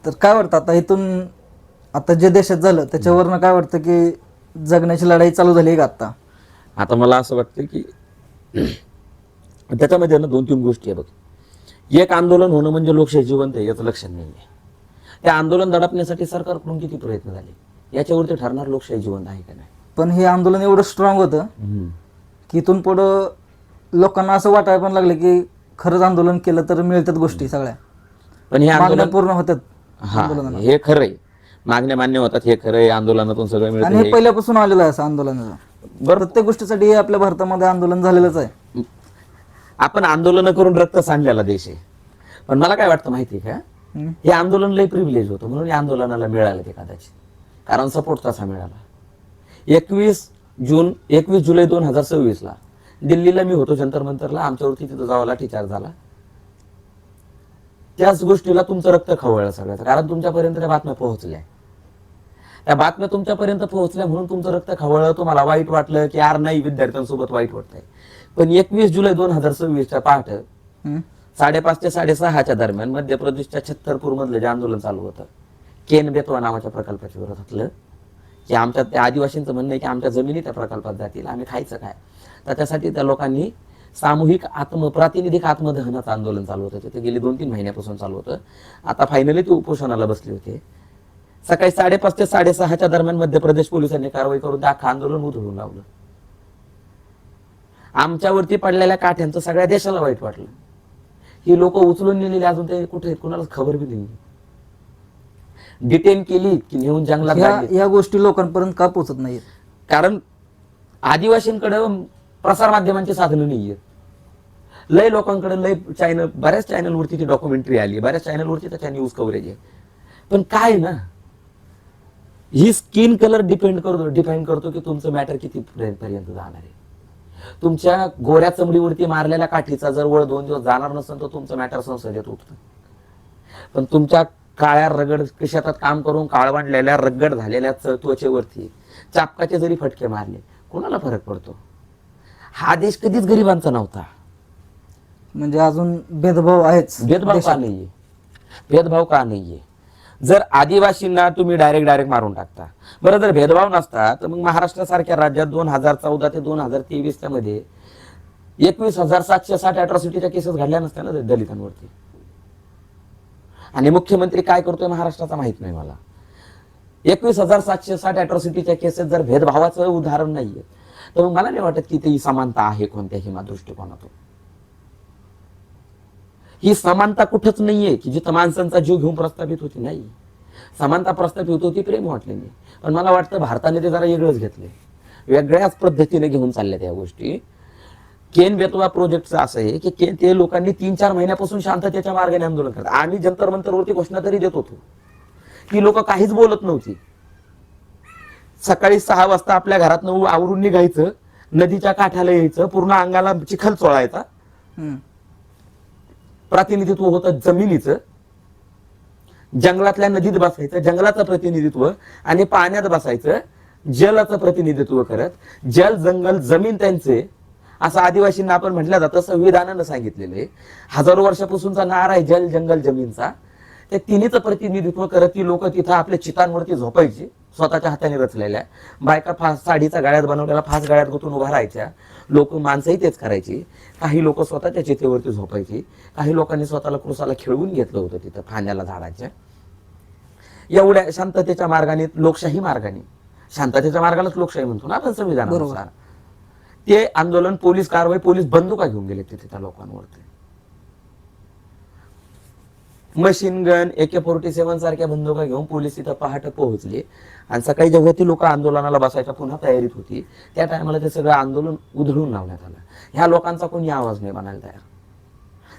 तर काय वाटतं आता इथून, आता जे देशात झालं त्याच्यावरनं काय वाटतं की जगण्याची लढाई चालू झाली का आता? आता मला असं वाटतं की त्याच्यामध्ये ना 2-3 गोष्टी आहे बघ. एक, आंदोलन होणं म्हणजे लोकशाही जिवंत आहे याचं लक्षण नाही आहे. ते आंदोलन दडपण्यासाठी सरकारकडून किती प्रयत्न झाले याच्यावरती ठरणार लोकशाही जिवंत आहे का नाही. पण हे आंदोलन एवढं स्ट्रॉंग होतं की इथून पुढं लोकांना असं वाटायला पण लागलं की खरंच आंदोलन केलं तर मिळतात गोष्टी सगळ्या, पण हे मागण्या आंदोलन पूर्ण होतात हा आंदोलनाला. हे खरं आहे, मागण्या मान्य होतात हे खरं आहे, आंदोलनातून सगळं मिळतं आणि हे हे पहिल्यापासून आलेलं आहे असं आंदोलनाचं. बरं. प्रत्येक गोष्टीसाठी हे आपल्या भारतामध्ये आंदोलन झालेलंच आहे. आपण आंदोलन करून रक्त सांडलेला देश आहे. पण मला काय वाटतं माहिती आहे का, हम्म. हे आंदोलन लय प्रिव्हिलेज होतं म्हणून या आंदोलनाला मिळालं ते कदाचित, कारण सपोर्ट तसा मिळाला. 21 जुलै 2026 ला दिल्लीला मी होतो जंतर मंतरला, आमच्यावरती तिथं जावा लाठीचार्ज झाला. त्याच गोष्टीला तुमचं रक्त खवळलं सगळ्याचं, कारण तुमच्यापर्यंत त्या बातम्या पोहोचल्या. त्या बातम्या तुमच्यापर्यंत पोहोचल्या म्हणून तुमचं रक्त खवळलं, तुम्हाला वाईट वाटलं की यार नाही विद्यार्थ्यांसोबत वाईट वाटतंय. पण 21 जुलै 2026च्या पहाटे हम्म. 5:30 ते 6:30च्या दरम्यान मध्य प्रदेशच्या छत्तरपूर मधलं जे आंदोलन चालू होतं केन बेतवा नावाच्या प्रकल्पाच्या विरोधातलं, की आमच्या त्या आदिवासींचं म्हणणं आहे की आमच्या जमिनी त्या प्रकल्पात जातील, आम्ही खायचं काय. तर त्यासाठी त्या लोकांनी सामूहिक प्रातिनिधिक आत्मदहनाचं आंदोलन चालू होतं. ते गेली 2-3 महिन्यापासून चालू होतं. आता फायनली ते उपोषणाला बसले होते. सकाळी 5:30 ते 6:30च्या दरम्यान मध्य प्रदेश पोलिसांनी कारवाई करून ते अख्खं आंदोलन उधळून लावलं. आमच्यावरती पडलेल्या काठ्यांचं सगळ्या देशाला वाईट वाटलं. ही लोक उचलून नेलेली अजून ते कुठे आहेत कुणाला खबर बी नाही. डिटेन केली की नेऊन जंगलात गाडली. या गोष्टी लोकांपर्यंत का पोहोचत नाहीत? कारण आदिवासींकडे प्रसार माध्यमांची साधनं नाहीये. लय लोकांकडे लय बऱ्याच चॅनलवरती ती डॉक्युमेंटरी आली, बऱ्याच चॅनलवरती त्याच्या न्यूज कव्हरेज आहे. पण काय ना, ही स्किन कलर डिपेंड करतो की तुमचं मॅटर किती पर्यंत जाणार आहे. तुमच्या गोऱ्या चमडीवरती मारलेल्या काठीचा जर वळ 2 दिवस जाणार नसेल तर तुमचं मॅटर संसदेत उठतं. पण तुमच्या काळ्या रगड शेतात काम करून काळवंडलेल्या रगड झालेल्या त्वचेवरती चापकाचे जरी फटके मारले कोणाला फरक पडतो. हा देश कधीच गरिबांचा नव्हता. म्हणजे अजून भेदभाव आहेच. भेदभाव का नाहीये? भेदभाव का नाहीये? जर आदिवासींना तुम्ही डायरेक्ट मारून टाकता, बरं जर भेदभाव नसता तर मग महाराष्ट्रासारख्या राज्यात 2014 ते 2023 मध्ये 21,760 अॅट्रॉसिटीच्या केसेस घडल्या नसत्या ना दलितांवरती. आणि मुख्यमंत्री काय करतोय महाराष्ट्राचा माहित नाही मला. 21,760 अॅट्रॉसिटीच्या केसेस जर भेदभावाचं उदाहरण नाहीये तर मग मला नाही वाटत की ती समानता आहे कोणत्याही दृष्टिकोनातून. ही समानता कुठंच नाहीये की जिथं माणसांचा जीव घेऊन प्रस्थापित होती. नाही, समानता प्रस्थापित होती प्रेम वाटलेली. पण मला वाटतं भारताने ते जरा वेगळंच घेतले, वेगळ्याच पद्धतीने घेऊन चालल्या त्या गोष्टी. केन बेतवा प्रोजेक्टचं असं आहे की ते लोकांनी 3-4 महिन्यापासून शांततेच्या मार्गाने आंदोलन करतात. आम्ही जंतर मंतरवरती घोषणा तरी देत होतो, ती लोक काहीच बोलत नव्हती. सकाळी 6 वाजता आपल्या घरातनं आवरून निघायचं, नदीच्या काठाला यायचं, पूर्ण अंगाला चिखल चोळायचा. प्रतिनिधित्व होतं जमिनीचं, जंगलातल्या नदीत बसायचं, जंगलाचं प्रतिनिधित्व, आणि पाण्यात बसायचं, जलाचं प्रतिनिधित्व करत. जल जंगल जमीन त्यांचे असं आदिवासींना आपण म्हटलं जातं, संविधानानं सांगितलेलं आहे. हजारो वर्षापासूनचा नारा आहे जल जंगल जमीनचा. त्या तिन्हीचं प्रतिनिधित्व करत ती लोक तिथं आपल्या चितांवरती झोपायची, स्वतःच्या हाताने रचलेल्या. बायका साडीचा गाळ्यात बनवलेला फास गाळ्यात गुंतून उभा राहायच्या. लोक माणसंही तेच करायची. काही लोक स्वतःच्या चितेवरती झोपायची, काही लोकांनी स्वतःला क्रुसाला खेळवून घेतलं होतं तिथं फांद्याला झाडाच्या. एवढ्या शांततेच्या मार्गाने, लोकशाही मार्गाने, शांततेच्या मार्गालाच लोकशाही म्हणतो ना आपण संविधानानुसार, ते आंदोलन, पोलीस कारवाई, पोलीस बंदुका घेऊन गेले तिथे त्या लोकांवरती. मशीन गन, AK-47 सारख्या बंदुका घेऊन पोलीस तिथं पहाटे पोहोचले. आणि सकाळी जेव्हा ती लोक आंदोलनाला बसायच्या पुन्हा तयारीत होती, त्या टायमाला ते सगळं आंदोलन उधळून लावण्यात आलं. ह्या लोकांचा कोणी आवाज नाही बनायला तयार.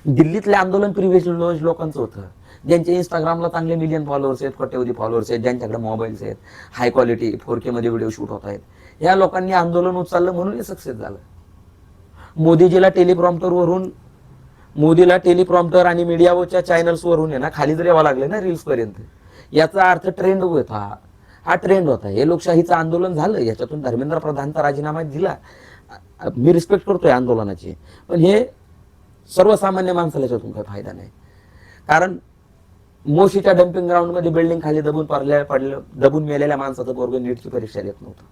दिल्लीतले आंदोलन प्रिव्हिलेज लोकांचं होतं, ज्यांचे इंस्टाग्रामला चांगले मिलियन फॉलोअर्स आहेत, कोट्यवधी फॉलोअर्स आहेत, ज्यांच्याकडे मोबाईल्स आहेत, हाय क्वालिटी 4K मध्ये व्हिडिओ शूट होत आहेत. या लोकांनी आंदोलन उचललं म्हणून हे सक्सेस झालं. मोदीजीला टेलिप्रॉम्प्टर आणि मीडियाच्या चॅनल्स वरून आहे ना खाली जर यावं लागलं ना रील्स पर्यंत, याचा अर्थ ट्रेंड होता. हा ट्रेंड होता. हे लोकशाहीचं आंदोलन झालं, याच्यातून धर्मेंद्र प्रधानचा राजीनामा दिला. मी रिस्पेक्ट करतोय आंदोलनाची, पण हे सर्वसामान्य माणसाला याच्यातून काही फायदा नाही. कारण मोशीच्या डम्पिंग ग्राउंड मध्ये बिल्डिंग खाली दबून मेलेल्या माणसाचं पोरग नीटची परीक्षा देत नव्हतं.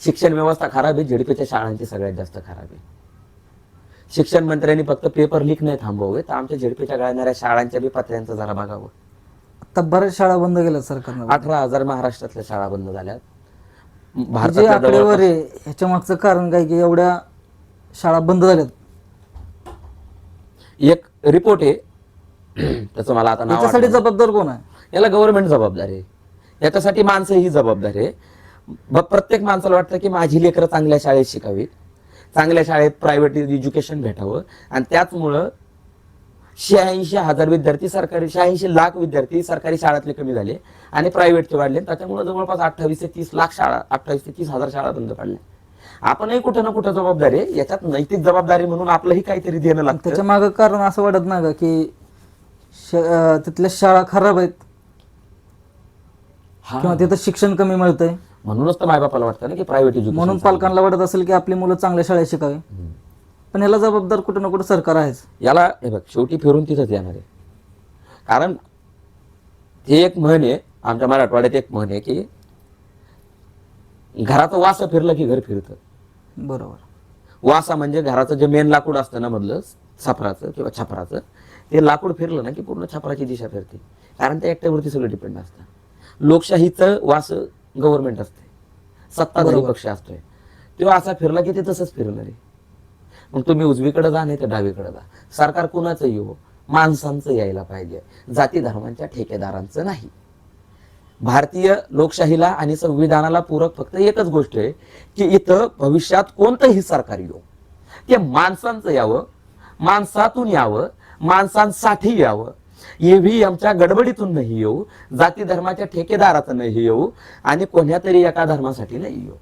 शिक्षण व्यवस्था खराब आहे, झेडपीच्या शाळांची सगळ्यात जास्त खराब आहे. शिक्षण मंत्र्यांनी फक्त पेपर लीक नाही थांबवावे, तर आमच्या झेडपीच्या गाळणाऱ्या शाळांच्या बी पत्र्यांचं जरा बघावं. आता बऱ्याच शाळा बंद केल्या सरकारनं. 18,000 महाराष्ट्रातल्या शाळा बंद झाल्या. जे भारतातल्या आकडेवर आहे ह्याच्या मागचं कारण काय की एवढ्या शाळा बंद झाल्यात? एक रिपोर्ट आहे त्याचं मला आता नाव त्याच्यासाठी आठवत नाही. जबाबदार कोण आहे? याला गव्हर्नमेंट जबाबदार आहे, याच्यासाठी माणसं ही जबाबदार आहे. प्रत्येक माणसाला वाटतं की माझी लेकरं चांगल्या शाळेत शिकावीत, चांगल्या शाळेत प्रायव्हेट एज्युकेशन भेटावं, आणि त्याचमुळं 86,000 विद्यार्थी सरकारी 86 लाख विद्यार्थी सरकारी शाळातले कमी झाले आणि प्रायव्हेटचे वाढले. त्याच्यामुळे जवळपास 28 ते 30 लाख शाळा 28 ते 30,000 शाळा बंद पडल्या. आपणही कुठं ना कुठं जबाबदारी आहे, याच्यात नैतिक जबाबदारी म्हणून आपलंही काहीतरी देणं लागतं. त्याच्या मागं कारण असं वाटत नाही का की तिथल्या शाळा खराब आहेत किंवा तिथं शिक्षण कमी मिळतंय, म्हणूनच तर मायबापाला वाटतं ना की प्रायव्हेट एज्युकेशन. म्हणून पालकांना वाटत असेल की आपली मुलं चांगल्या शाळेत शिकावी. पण ह्याला जबाबदार कुठं ना कुठं सरकार आहेच. याला हे बघ शेवटी फिरून तिथंच येणार आहे. कारण ते एक म्हण आहे आमच्या मराठवाड्यात, एक म्हण आहे की घराचं वासं फिरलं की घर फिरतं. बरोबर. वासा म्हणजे घराचं जे मेन लाकूड असतं ना मधलं छपराचं किंवा छपराचं, ते लाकूड फिरलं ना की पूर्ण छपराची दिशा फिरते. कारण त्या एकट्यावरती सगळं डिपेंड असतं. लोकशाहीचं वास गव्हर्नमेंट असते, सत्ताधारी पक्ष असतोय, तो असा फिरला की ते तसंच फिरणार आहे. मग तुम्ही उजवीकडे जा नाही तर डावीकडे जा, सरकार कुणाचं येऊ, माणसांचं यायला पाहिजे, जाती धर्मांच्या ठेकेदारांचं नाही. भारतीय लोकशाहीला आणि संविधानाला पूरक फक्त एकच गोष्ट आहे की इथं भविष्यात कोणतंही सरकार येऊ ते माणसांचं यावं, माणसातून यावं, माणसांसाठी यावं. ईव्हीएमच्या गडबडीतून नाही येऊ, जाती धर्माच्या ठेकेदाराचं नाही येऊ, आणि कोणत्या तरी एका धर्मासाठी नाही येऊ.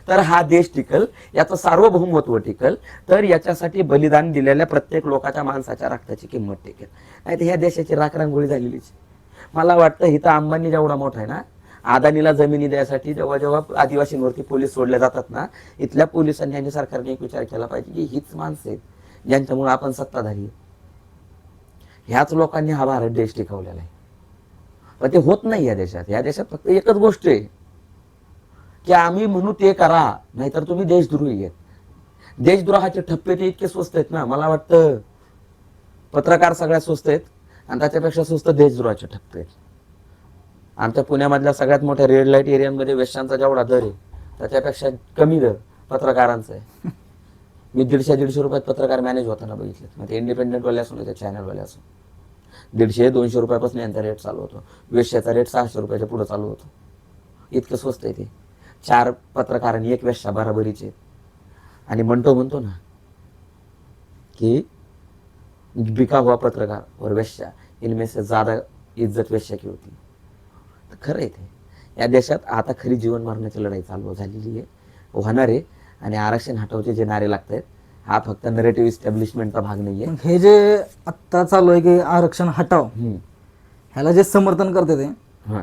तर हा देश टिकल, याचं सार्वभौमत्व टिकल, तर याच्यासाठी बलिदान दिलेल्या प्रत्येक लोकांच्या माणसाच्या रक्ताची किंमत टिकेल. नाही तर ह्या देशाची राखरांगोळी झालेलीच. मला वाटतं इथं अंबानी जेवढा मोठा आहे ना, अदानीला जमिनी द्यायसाठी जेव्हा जेव्हा आदिवासींवरती पोलीस सोडले जातात ना, इथल्या पोलिसांनी आणि सरकारने एक विचार केला पाहिजे की हीच माणसं आहेत ज्यांच्यामुळे आपण सत्ताधारी आहे. ह्याच लोकांनी हा भारत देश टिकवलेला आहे. पण ते होत नाही या देशात. या देशात फक्त एकच गोष्ट आहे की आम्ही म्हणू ते करा, नाहीतर तुम्ही देशद्रोही आहेत. देशद्रोहाचे ठप्पे ते इतके स्वस्त आहेत ना, मला वाटतं पत्रकार सगळ्यात स्वस्त आहेत आणि त्याच्यापेक्षा स्वस्त देशद्रोहाचे ठप्पे आहेत. आमच्या पुण्यामधल्या सगळ्यात मोठ्या रेड लाईट एरियांमध्ये वेश्यांचा जेवढा दर आहे त्याच्यापेक्षा कमी दर पत्रकारांचा आहे. मी 150 रुपयात पत्रकार मॅनेज होताना बघितले. मग ते इंडिपेंडेंटवाले असो ते चॅनलवाले असो, 150-200 रुपयापासून यांचा रेट चालू होतो. वेश्याचा रेट 600 रुपयाच्या पुढे चालू होतो. इतकं स्वस्त आहे ते. 4 पत्रकारांनी 1 वेश्या बराबरीचे. आणि म्हणतो ना कि बिका हुआ पत्रकार और वेश्या इनमें से ज्यादा इज्जत वेश्या की होती. तर खरं आहे ते. या देशात आता खरी जीवन मरणाची लढाई चालू झालेली आहे, होणार आहे. आणि आरक्षण हटवचे जे नारे लागतात हा फक्त नरेटिव्ह इस्टॅब्लिशमेंटचा भाग नाहीये. हे जे आत्ता चालू आहे की आरक्षण हटाव, ह्याला जे समर्थन करते ते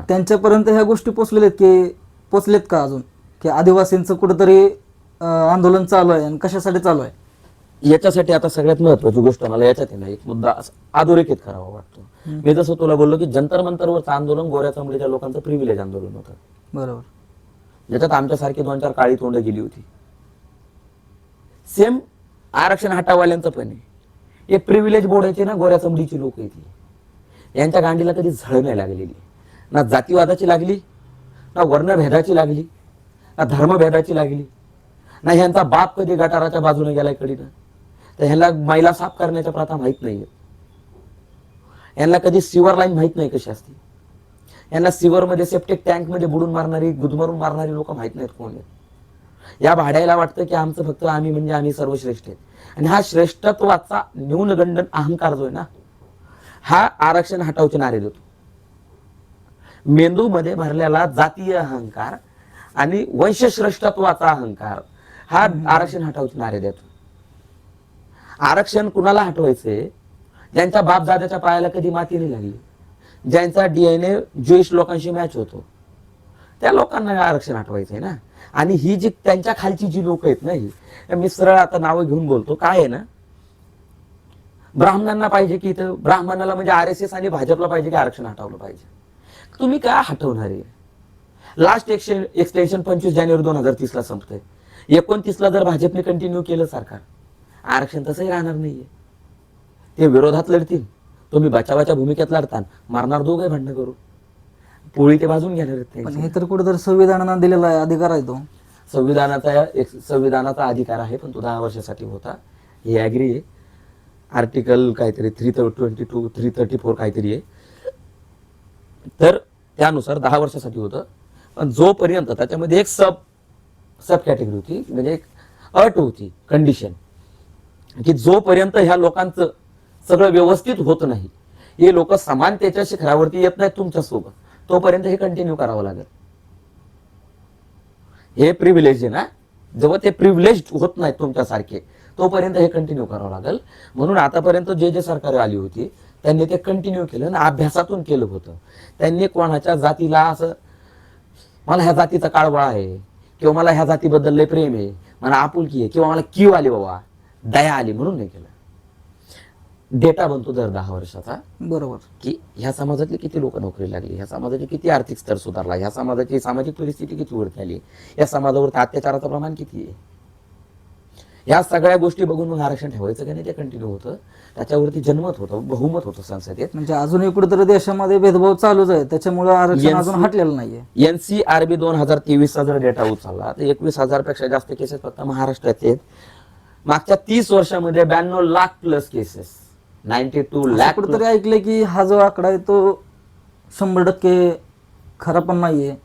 त्यांच्यापर्यंत ह्या गोष्टी पोचलेत का अजून, की आदिवासींचं कुठंतरी आंदोलन चालू आहे आणि कशासाठी चालू आहे? याच्यासाठी आता सगळ्यात महत्वाची गोष्ट मला याच्यात आहे ना, एक मुद्दा अधोरेखित करावा वाटतो. मी जसं तुला बोललो की जंतर मंतरवरचं आंदोलन गोऱ्या चामडीच्या लोकांचं प्रिव्हिलेज आंदोलन होतं. बरोबर. ज्याच्यात आमच्यासारखी 2-4 काळी तोंड गेली होती. सेम आरक्षण हटावाल्यांचं पण आहे. हे प्रिव्हिलेज बोर्डाचे ना गोऱ्या चमडीची लोक येते, यांच्या गांडीला कधी झळ नाही लागलेली. ना जातीवादाची लागली, ना वर्णभेदाची लागली, ना धर्मभेदाची लागली, ना ह्यांचा बाप कधी गटाराच्या बाजूने गेलाय कडीनं, तर ह्याला मैला साफ करण्याच्या प्रथा माहित नाहीये. यांना कधी सिवर लाईन माहित नाही कशी असते. यांना सिवर मध्ये सेप्टिक टँक मध्ये बुडून मारणारी गुदमरून मारणारी लोक माहित नाहीत कोण आहेत. या भाड्याला वाटतं की आमचं फक्त आम्ही म्हणजे आम्ही सर्वश्रेष्ठ आहेत. आणि हा श्रेष्ठत्वाचा न्यूनगंडन अहंकार जो आहे ना, हा आरक्षण हटावचे नारे देतो. मेंदूमध्ये भरलेला जातीय अहंकार आणि वंशश्रेष्ठत्वाचा अहंकार हा आरक्षण हटावचे नारे देतो. आरक्षण कुणाला हटवायचंय? ज्यांच्या बापदाद्याच्या पायाला कधी माती नाही लागली, ज्यांचा डीएनए ज्यूइश लोकांशी मॅच होतो, त्या लोकांना आरक्षण हटवायचंय ना. आणि ही जी त्यांच्या खालची जी लोक आहेत ना, ही मी सरळ आता नावं घेऊन बोलतो. काय आहे ना, ब्राह्मणांना पाहिजे की इथं ब्राह्मणाला म्हणजे RSS आणि भाजपला पाहिजे की आरक्षण हटवलं पाहिजे. तुम्ही काय हटवणार आहे? लास्ट एक्सटेन्शन 25 जानेवारी 2030 ला संपतंय. 29 ला जर भाजपने कंटिन्यू केलं सरकार, आरक्षण तसंही राहणार नाहीये. ते विरोधात लढतील, तुम्ही बचावाच्या भूमिकेत लढता, मारणार दोघे भांडणं करू, पोळी ते भाजून घेणार आहेत पण त्यांची. हे तर कुठेतरी संविधानानं दिलेला आहे, अधिकार आहे तो. संविधानाचा अधिकार आहे, पण तो 10 वर्षासाठी होता, हे ऍग्री आहे. आर्टिकल काहीतरी 322 334 काहीतरी आहे, तर त्यानुसार 10 वर्षासाठी होतं. पण जोपर्यंत त्याच्यामध्ये एक सब कॅटेगरी होती, म्हणजे एक अट होती, कंडिशन, की जोपर्यंत ह्या लोकांचं सगळं व्यवस्थित होत नाही, हे लोक समानतेच्या शिखरावरती येत नाहीत तुमच्यासोबत, तोपर्यंत हे कंटिन्यू करावं लागेल. हे प्रिव्हिलेज आहे ना, जेव्हा ते प्रिव्हिलेज होत नाहीत तुमच्यासारखे, तोपर्यंत हे कंटिन्यू करावं लागेल. म्हणून आतापर्यंत जे सरकार आली होती त्यांनी ते कंटिन्यू केलं आणि अभ्यासातून केलं होतं. त्यांनी कोणाच्या जातीला असं मला ह्या जातीचा काळवळा आहे किंवा मला ह्या जातीबद्दल लय प्रेम आहे, मला आपुलकी आहे किंवा मला कीव आली बाबा, दया आली म्हणून नाही केलं. डेटा बनतो दर 10 वर्षाचा, बरोबर, की ह्या समाजातली किती लोक नोकरी लागली, ह्या समाजाची किती आर्थिक स्तर सुधारला, ह्या समाजाची सामाजिक परिस्थिती किती वरती आली, या समाजावरती अत्याचाराचं प्रमाण किती आहे. या सगळ्या गोष्टी बघून मग आरक्षण ठेवायचं की नाही ते कंटिन्यू होतं, त्याच्यावरती जनमत होतं, बहुमत होतं संसदेत. म्हणजे अजूनही कुठेतरी देशामध्ये भेदभाव चालूच आहे, त्याच्यामुळे आरक्षण अजून हटलेलं नाहीये. NCRB 2023 जर डेटा उचलला तर 21,000 पेक्षा जास्त केसेस फक्त महाराष्ट्रात आहेत. मागच्या 30 वर्षामध्ये 92 लाख प्लस केसेस, 92 लाख. कुठेतरी ऐकलंय की हा जो आकडा आहे तो 100% खरा पण नाहीये.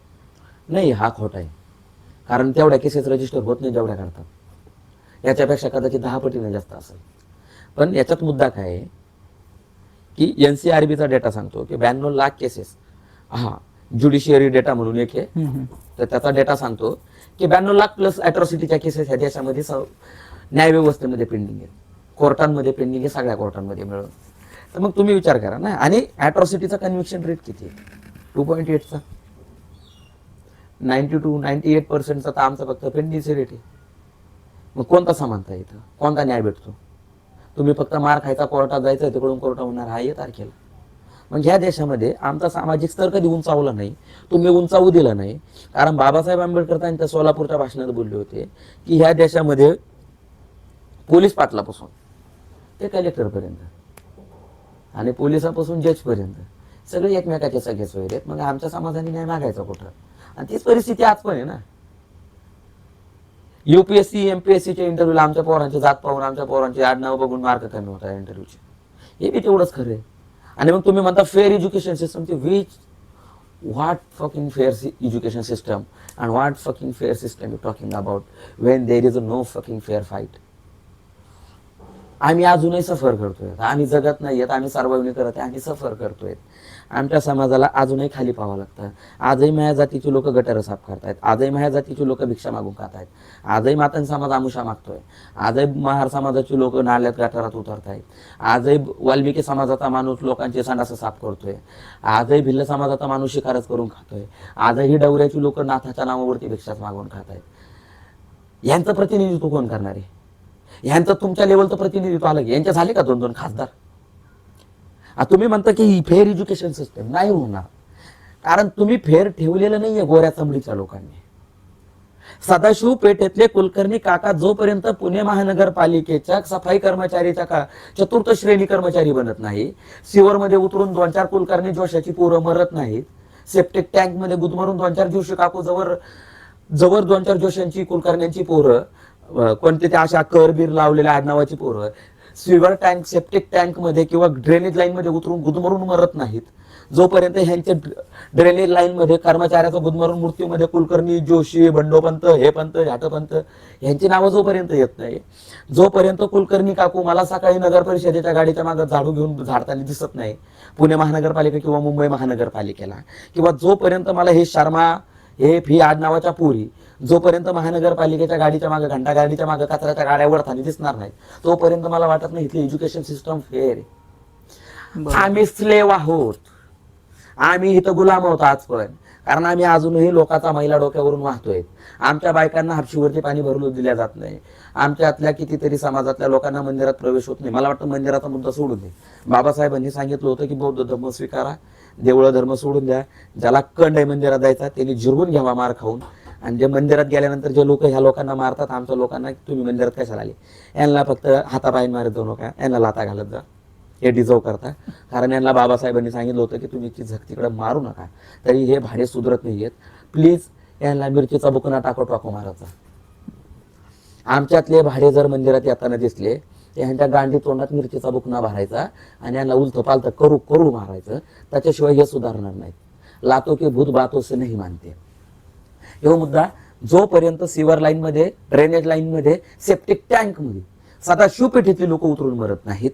नाही, हा खोटा आहे, कारण तेवढ्या केसेस रजिस्टर होत नाही जेवढ्या करतात, याच्यापेक्षा कदाचित 10 पटीने जास्त असेल. पण याच्यात मुद्दा काय आहे की NCRBचा डेटा सांगतो की 92 लाख केसेस, हा ज्युडिशियरी डेटा म्हणून एक आहे, तर त्याचा डेटा सांगतो की 92 लाख प्लस अॅट्रॉसिटीच्या केसेस ह्या देशामध्ये न्याय व्यवस्थेमध्ये पेंडिंग आहेत, कोर्टांमध्ये पेंडिंग आहे, सगळ्या कोर्टांमध्ये मिळून. तर मग तुम्ही विचार करा ना, आणि अॅट्रॉसिटीचा कन्व्हिक्शन रेट किती आहे? 2.8चा. 98% तर आमचा फक्त पेंडिंगचे रेट आहे. मग कोणता समानता आहे इथं? कोणता न्याय भेटतो? तुम्ही फक्त मार खायचा, कोर्टात जायचं, तिकडून कोर्ट होणार, हा 1 तारखेला. मग ह्या देशामध्ये आमचा सामाजिक स्तर कधी उंचावला नाही, तुम्ही उंचावू दिला नाही. कारण बाबासाहेब आंबेडकर त्यांच्या सोलापूरच्या भाषणात बोलले होते की ह्या देशामध्ये पोलीस पाटलापासून ते कलेक्टरपर्यंत आणि पोलिसापासून जजपर्यंत सगळे एकमेकाचे सगळे सोयरे आहेत. मग आमच्या समाजाने न्याय मागायचा कुठं? आणि तीच परिस्थिती आज पण आहे ना. UPSC MPSCच्या इंटरव्ह्यूला आमच्या पोरांची जात पाहून, आमच्या पोरांची आडनाव बघून मार्क कमी होता इंटरव्ह्यूचे, हे बी तेवढंच खरं आहे. आणि मग तुम्ही म्हणता fair education system, what fucking fair education system and what fucking fair system you talking about when there is no fucking fair fight. आम्ही अजूनही सफर करतोय, आम्ही जगत नाहीयेत, आम्ही सर्वाइव्ह करत आहे, आम्ही सफर करतोय. आमच्या समाजाला अजूनही खाली पाहावं लागतं. आजही माझ्या जातीची लोक गटारं साफ करतायत, आजही माझ्या जातीची लोक भिक्षा मागून खात आहेत, आजही मातन समाज आमुषा मागतोय, आजही महार समाजाची लोक नाल्यात गटारात उतरतायत, आजही वाल्मिकी समाजाचा माणूस लोकांचे संडास साफ करतोय, आजही भिल्ल समाजाचा माणूस शिकारच करून खातोय, आजही डवऱ्याची लोक नाथाच्या नावावरती भिक्षाच मागून खात आहेत. यांचं प्रतिनिधित्व कोण करणार आहे? यांचं तुमच्या लेवलचं प्रतिनिधित्व आलं की यांच्या झाले का 2-2 खासदार? तुम्ही म्हणता की फेअर एज्युकेशन सिस्टम नाही होणार, कारण तुम्ही फेअर ठेवलेलं नाहीये गोऱ्या चमडीच्या लोकांनी. सदाशिव पेठेतले कुलकर्णी काका जोपर्यंत पुणे महानगरपालिकेच्या सफाई कर्मचारीच्या 4th श्रेणी कर्मचारी बनत नाही, सिवरमध्ये उतरून 2-4 कुलकर्णी जोशाची पोरं मरत नाहीत, सेप्टिक टँक मध्ये गुदमरून 2-4 जोशी काकू जवळ 2-4 जोशांची कुलकर्ण्यांची पोरं, कोणते त्या अशा करबीर लावलेल्या आडनावाची पोरं सिवर टँक सेप्टिक टँक मध्ये किंवा ड्रेनेज लाईन मध्ये उतरून गुदमरून मरत नाहीत, जोपर्यंत ह्यांच्या ड्रेनेज लाईन मध्ये कर्मचाऱ्याचा गुदमरून मृत्यूमध्ये कुलकर्णी, जोशी, बंडोपंत, हे पंत, ह्याटपंत यांची नावं जोपर्यंत येत नाही, जोपर्यंत कुलकर्णी काकू मला सकाळी नगर परिषदेच्या गाडीच्या मागे झाडू घेऊन झाडताना दिसत नाही पुणे महानगरपालिका किंवा मुंबई महानगरपालिकेला, किंवा जोपर्यंत मला हे शर्मा, हे फी आडनावाच्या पुरी जोपर्यंत महानगरपालिकेच्या गाडीच्या मागे, घंटा गाडीच्या मागे कचऱ्याच्या गाड्या वळताना दिसणार नाही, तोपर्यंत मला वाटत नाही इथली एज्युकेशन सिस्टम फेअर आहे. आम्ही स्लेव आहोत, आम्ही इथं गुलाम आहोत आज पण. कारण आम्ही अजूनही लोकांचा महिला डोक्यावरून वाहतोय. आमच्या बायकांना हापशीवरती पाणी भरून दिल्या जात नाही. आमच्यातल्या कितीतरी समाजातल्या लोकांना मंदिरात प्रवेश होत नाही. मला वाटतं मंदिराचा मुद्दा सोडून दे. बाबासाहेबांनी सांगितलं होतं की बौद्ध धर्म स्वीकारा, देवळं धर्म सोडून द्या. ज्याला कंड आहे मंदिरात जायचा त्यांनी जिरवून घ्यावा मार खाऊन. आणि जे मंदिरात गेल्यानंतर जे लोक ह्या लोकांना मारतात, आमच्या लोकांना तुम्ही मंदिरात कशाला आले, यांना फक्त हातापायीन मारत जाऊ नका, यांना लाता घालत जा, हे डिझर्व करता. कारण यांना बाबासाहेबांनी सांगितलं होतं की तुम्ही ती झक मारू नका. तरी हे भाडे सुधरत नाहीयेत. प्लीज यांना मिरचीचा बुकना टाको मारायचा. आमच्यातले भाडे जर मंदिरात येताना दिसले यांच्या गांडी तोंडात मिरचीचा बुकना भरायचा आणि यांना उलथ पालथ करू करू मारायचं. त्याच्याशिवाय हे सुधारणार नाहीत. लातो की भूत बातों से नहीं मानते. हा मुद्दा जोपर्यंत सिवर लाईन मध्ये, ड्रेनेज लाईन मध्ये, सेप्टिक टँक मध्ये सदाशिव पेठेतली लोक उतरून मरत नाहीत,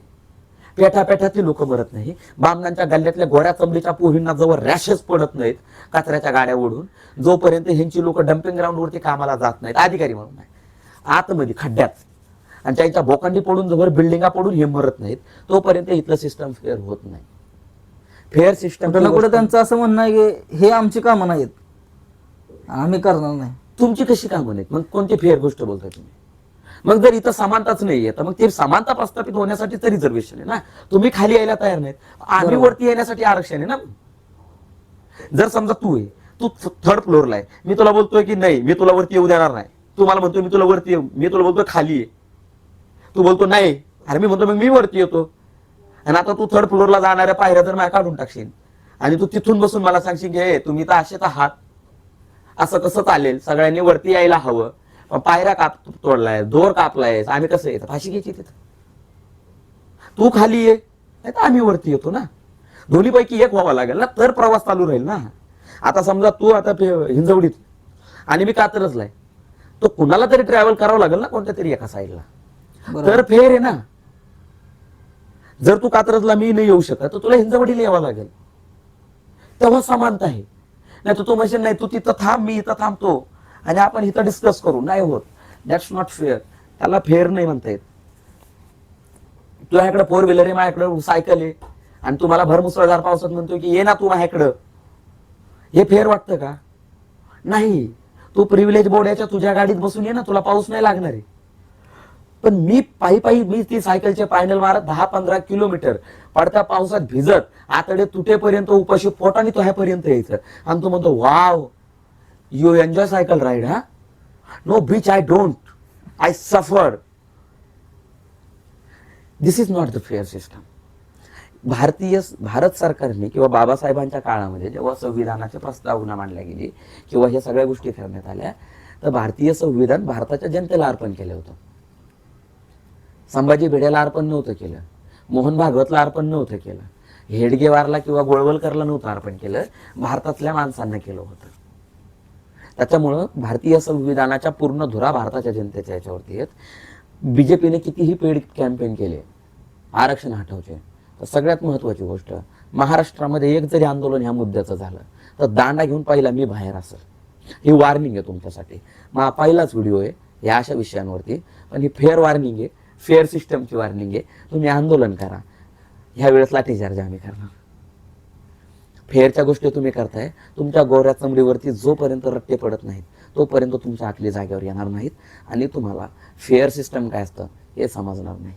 पेठापेठातली लोक मरत नाही, बामणांच्या गल्ल्यातल्या गोऱ्या चमडीच्या पोरींना जवळ रॅशेस पडत नाहीत कचऱ्याच्या गाड्या ओढून, जोपर्यंत ह्यांची लोक डम्पिंग ग्राउंडवरती कामाला जात नाहीत, अधिकारी म्हणून नाही, आतमध्ये खड्ड्यात, आणि त्यांच्या बोकांडी पडून जवळ बिल्डिंगा पडून हे मरत नाहीत, तोपर्यंत इथलं सिस्टम फेअर होत नाही. फेअर सिस्टम कुठे त्यांचं असं म्हणणं आहे की हे आमची कामं नाहीत, आम्ही करणार नाही. तुमची कशी कामं नाहीत? मग कोणती फेअर गोष्ट बोलताय तुम्ही? मग जर इथं समानताच नाहीये तर मग ते समानता प्रस्थापित होण्यासाठी तर रिझर्वेशन आहे ना. तुम्ही खाली यायला तयार नाहीत, आम्ही वरती येण्यासाठी आरक्षण आहे ना. जर समजा तू आहे, तू थर्ड फ्लोअरला आहे, मी तुला बोलतोय की नाही मी तुला वरती येऊ देणार नाही, तू मला म्हणतोय मी तुला वरती येऊ, मी तुला बोलतोय खाली आहे, तू बोलतो नाही, अरे मी म्हणतो मग मी वरती येतो. आणि आता तू थर्ड फ्लोअरला जाणाऱ्या पायऱ्या जर मला काढून टाकशील आणि तू तिथून बसून मला सांगशील की तुम्ही तर असेच आहात, असं कसं चालेल, सगळ्यांनी वरती यायला हवं, पायऱ्या तोडलाय, दोर कापलाय, आम्ही कसं येतं, फाशी घ्यायची तिथं. तू खाली ये नाही तर आम्ही वरती येतो ना. दोन्हीपैकी एक व्हावं लागेल ना, तर प्रवास चालू राहील ना. आता समजा तू आता हिंजवडीत आणि मी कात्रजलाय, तो कुणाला तरी ट्रॅव्हल करावं लागेल ना कोणत्या तरी एका साईडला, तर फेर आहे ना. जर तू कात्रजला मी नाही येऊ शकत तर तुला हिंजवडीला यावं लागेल, तेव्हा समानता आहे. नाही तर तू म्हणशील नाही तू तिथं थांब मी इथं थांबतो आणि आपण इथं डिस्कस करू, नाही होत. That's not fair. त्याला फेअर नाही म्हणता येत. तुझ्याकडे फोर व्हीलर आहे, माझ्याकडे सायकल आहे, आणि तू मला भरमुसळधार पावसात म्हणतोय की ये ना तू माझ्याकडं, हे फेअर वाटतं का? नाही. तू प्रिव्हिलेज बोर्डाच्या तुझ्या गाडीत बसून ये ना, तुला पाऊस नाही लागणार आहे. पण मी पायी मी ती सायकलचे पायनल मारत 10-15 किलोमीटर पडत्या पावसात भिजत आतडे तुटेपर्यंत उपाशी पोटाने तो ह्यापर्यंत यायचं, आणि तू म्हणतो wow you enjoy cycle ride. हा no beach, I don't, I suffer. This is not the fair system. Bharat सरकारने किंवा बाबासाहेबांच्या काळामध्ये जेव्हा संविधानाची प्रस्तावना मांडल्या गेली किंवा ह्या सगळ्या गोष्टी करण्यात आल्या, तर भारतीय संविधान भारताच्या जनतेला अर्पण केलं होतं. संभाजी भिडेला अर्पण नव्हतं केलं, मोहन भागवतला अर्पण नव्हतं केलं, हेडगेवारला किंवा गोळवलकरला नव्हतं अर्पण केलं, भारतातल्या माणसांना केलं होतं. त्याच्यामुळं भारतीय संविधानाच्या पूर्ण धुरा भारताच्या जनतेच्या याच्यावरती आहेत. बीजेपीने कितीही पेड कॅम्पेन केले आरक्षण हटवचे, तर सगळ्यात महत्वाची गोष्ट, महाराष्ट्रामध्ये एक जरी आंदोलन ह्या मुद्द्याचं झालं तर दांडा घेऊन पहिला मी बाहेर असेल. ही वॉर्निंग आहे तुमच्यासाठी. मग पहिलाच व्हिडिओ आहे या अशा विषयांवरती, पण ही फेअर वॉर्निंग आहे, फेअर सिस्टमची वॉर्निंग आहे. तुम्ही आंदोलन करा, ह्या वेळेस लाठीचार्ज आम्ही करणार. फेअरच्या गोष्टी तुम्ही करताय, तुमच्या गोऱ्या चमडीवरती जोपर्यंत रट्टे पडत नाहीत तोपर्यंत तुमच्या आखली जागेवर येणार नाहीत, आणि तुम्हाला फेअर सिस्टम काय असतं हे समजणार नाही.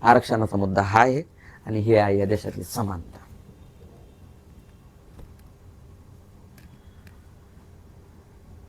आरक्षणाचा मुद्दा हा आहे, आणि हे आहे या देशातली समानता.